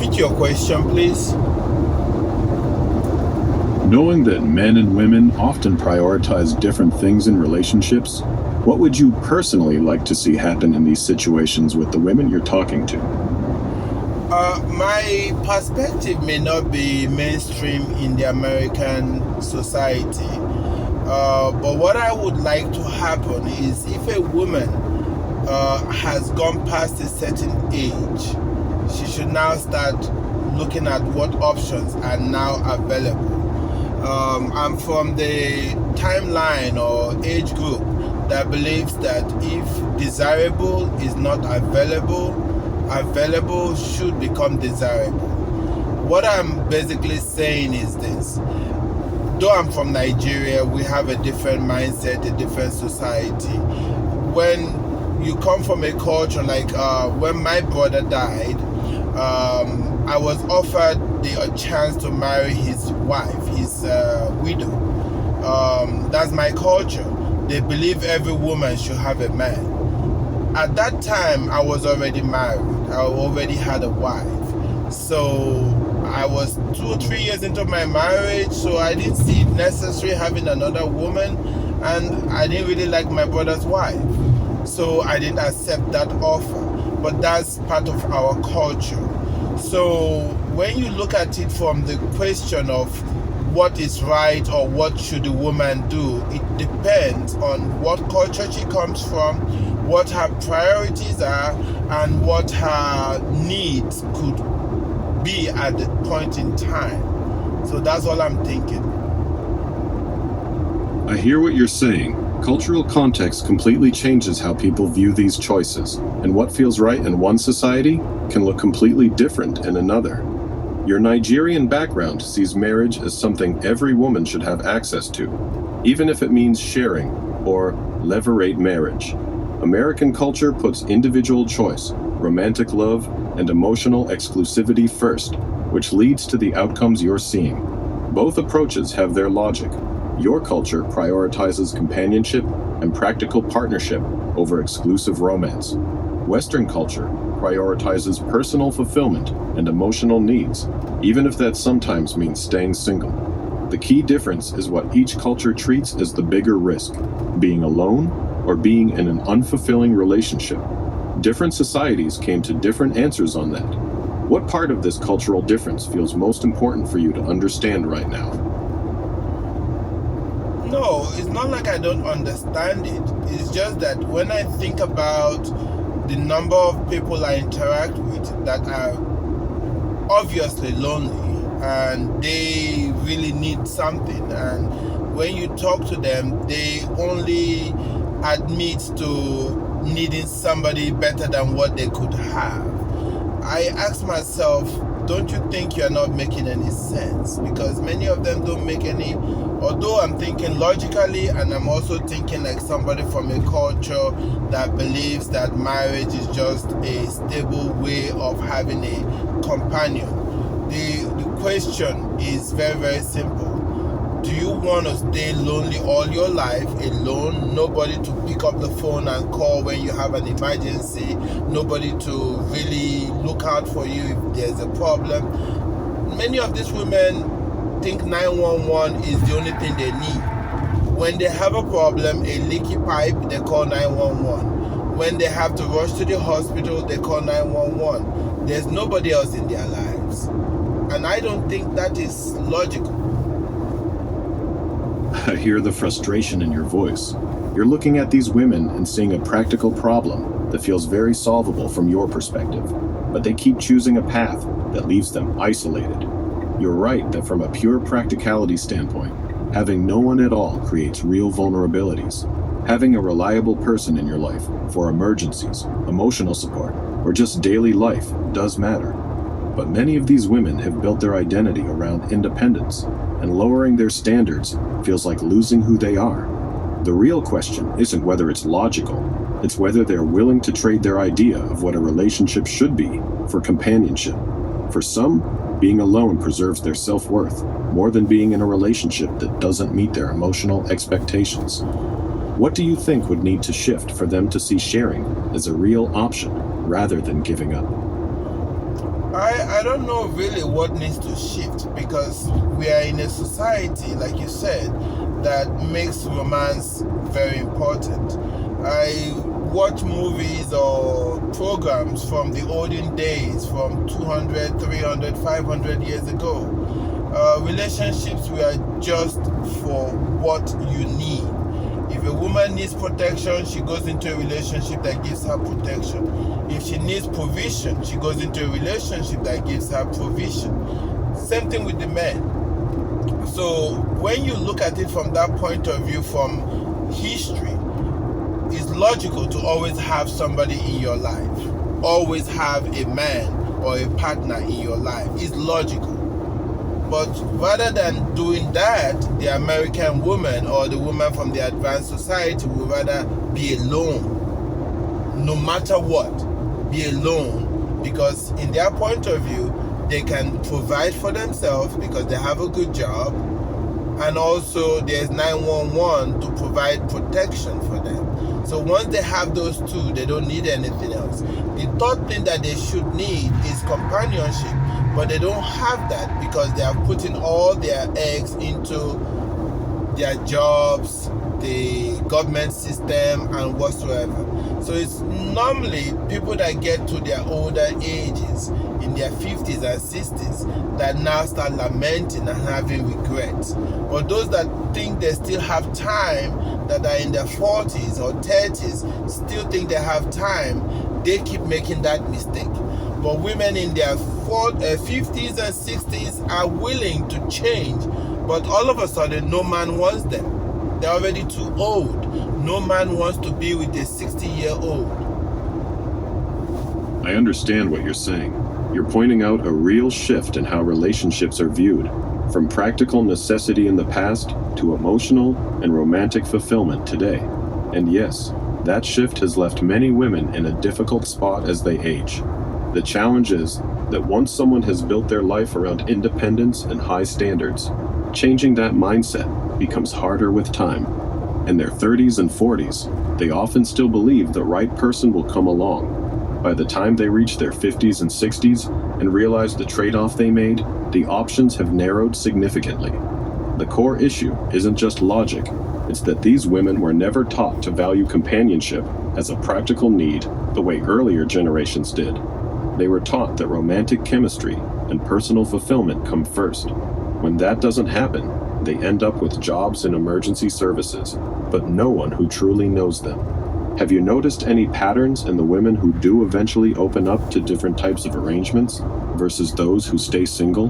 repeat your question, please? Knowing that men and women often prioritize different things in relationships, what would you personally like to see happen in these situations with the women you're talking to? My perspective may not be mainstream in the American society, but what I would like to happen is if a woman has gone past a certain age, she should now start looking at what options are now available. I'm from the timeline or age group that believes that if desirable is not available, available should become desirable. What I'm basically saying is this: though I'm from Nigeria, we have a different mindset, a different society. When you come from a culture like when my brother died, I was offered the chance to marry his wife, his widow. That's my culture. They believe every woman should have a man. At that time, I was already married. I already had a wife. So I was 2 or 3 years into my marriage, so I didn't see it necessary having another woman, and I didn't really like my brother's wife. So I didn't accept that offer. But that's part of our culture. So when you look at it from the question of what is right or what should a woman do, it depends on what culture she comes from, what her priorities are, and what her needs could be at the point in time. So that's all I'm thinking. I hear what you're saying. Cultural context completely changes how people view these choices, and what feels right in one society can look completely different in another. Your Nigerian background sees marriage as something every woman should have access to, even if it means sharing or levirate marriage. American culture puts individual choice, romantic love, and emotional exclusivity first, which leads to the outcomes you're seeing. Both approaches have their logic. Your culture prioritizes companionship and practical partnership over exclusive romance. Western culture prioritizes personal fulfillment and emotional needs, even if that sometimes means staying single. The key difference is what each culture treats as the bigger risk: being alone or being in an unfulfilling relationship. Different societies came to different answers on that. What part of this cultural difference feels most important for you to understand right now? No, it's not like I don't understand it. It's just that when I think about the number of people I interact with that are obviously lonely and they really need something, and when you talk to them, they only admit to needing somebody better than what they could have. I ask myself, don't you think you're not making any sense? Because many of them don't make any, although I'm thinking logically, and I'm also thinking like somebody from a culture that believes that marriage is just a stable way of having a companion. The question is very, very simple. Do you want to stay lonely all your life, alone, nobody to pick up the phone and call when you have an emergency, nobody to really look out for you if there's a problem? Many of these women think 911 is the only thing they need. When they have a problem, a leaky pipe, they call 911. When they have to rush to the hospital, they call 911. There's nobody else in their lives. And I don't think that is logical. I hear the frustration in your voice. You're looking at these women and seeing a practical problem that feels very solvable from your perspective, but they keep choosing a path that leaves them isolated. You're right that from a pure practicality standpoint, having no one at all creates real vulnerabilities. Having a reliable person in your life for emergencies, emotional support, or just daily life does matter. But many of these women have built their identity around independence, and lowering their standards feels like losing who they are. The real question isn't whether it's logical, it's whether they're willing to trade their idea of what a relationship should be for companionship. For some, being alone preserves their self-worth more than being in a relationship that doesn't meet their emotional expectations. What do you think would need to shift for them to see sharing as a real option rather than giving up? I don't know really what needs to shift, because we are in a society, like you said, that makes romance very important. I watch movies or programs from the olden days, from 200, 300, 500 years ago. Relationships were just for what you need. If a woman needs protection, she goes into a relationship that gives her protection. If she needs provision, she goes into a relationship that gives her provision. Same thing with the men. So when you look at it from that point of view, from history, it's logical to always have somebody in your life. Always have a man or a partner in your life. It's logical. But rather than doing that, the American woman or the woman from the advanced society would rather be alone. No matter what, be alone. Because in their point of view, they can provide for themselves because they have a good job. And also there's 911 to provide protection for them. So once they have those two, they don't need anything else. The third thing that they should need is companionship. But they don't have that because they are putting all their eggs into their jobs, the government system, and whatsoever. So it's normally people that get to their older ages, in their 50s and 60s, that now start lamenting and having regrets. But those that think they still have time, that are in their 40s or 30s, still think they have time, they keep making that mistake. But women in their 50s and 60s are willing to change, but all of a sudden no man wants them. They're already too old. No man wants to be with a 60-year-old. I understand what you're saying. You're pointing out a real shift in how relationships are viewed, from practical necessity in the past to emotional and romantic fulfillment today. And yes, that shift has left many women in a difficult spot as they age. The challenge is that once someone has built their life around independence and high standards, changing that mindset becomes harder with time. In their 30s and 40s, they often still believe the right person will come along. By the time they reach their 50s and 60s and realize the trade-off they made, the options have narrowed significantly. The core issue isn't just logic, it's that these women were never taught to value companionship as a practical need the way earlier generations did. They were taught that romantic chemistry and personal fulfillment come first. When that doesn't happen, they end up with jobs in emergency services, but no one who truly knows them. Have you noticed any patterns in the women who do eventually open up to different types of arrangements versus those who stay single?